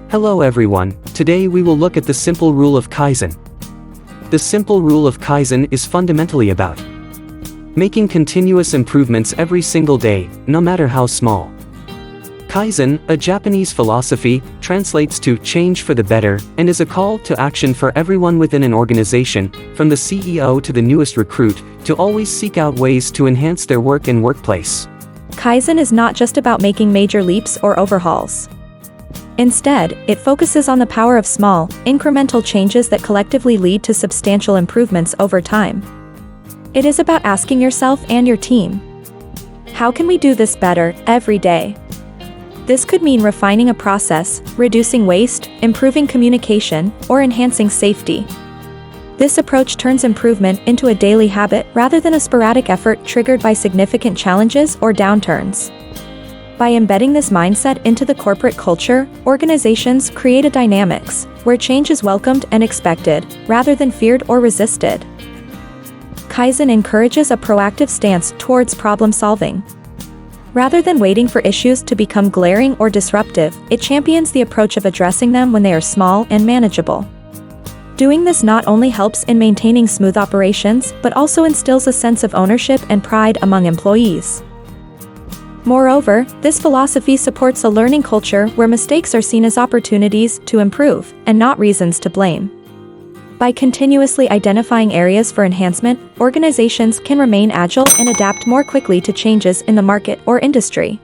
Hello everyone, today we will look at the simple rule of Kaizen. The simple rule of Kaizen is fundamentally about making continuous improvements every single day, no matter how small. Kaizen, a Japanese philosophy, translates to change for the better and is a call to action for everyone within an organization, from the CEO to the newest recruit, to always seek out ways to enhance their work and workplace. Kaizen is not just about making major leaps or overhauls. Instead, it focuses on the power of small, incremental changes that collectively lead to substantial improvements over time. It is about asking yourself and your team, how can we do this better, every day? This could mean refining a process, reducing waste, improving communication, or enhancing safety. This approach turns improvement into a daily habit rather than a sporadic effort triggered by significant challenges or downturns. By embedding this mindset into the corporate culture, organizations create a dynamics where change is welcomed and expected, rather than feared or resisted. Kaizen encourages a proactive stance towards problem solving. Rather than waiting for issues to become glaring or disruptive, it champions the approach of addressing them when they are small and manageable. Doing this not only helps in maintaining smooth operations, but also instills a sense of ownership and pride among employees. Moreover, this philosophy supports a learning culture where mistakes are seen as opportunities to improve, and not reasons to blame. By continuously identifying areas for enhancement, organizations can remain agile and adapt more quickly to changes in the market or industry.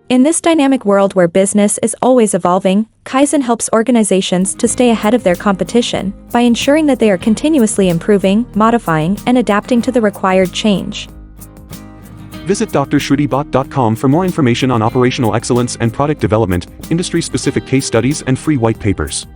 In this dynamic world where business is always evolving, Kaizen helps organizations to stay ahead of their competition by ensuring that they are continuously improving, modifying, and adapting to the required change. Visit drshrutibhat.com for more information on operational excellence and product development, industry-specific case studies and free white papers.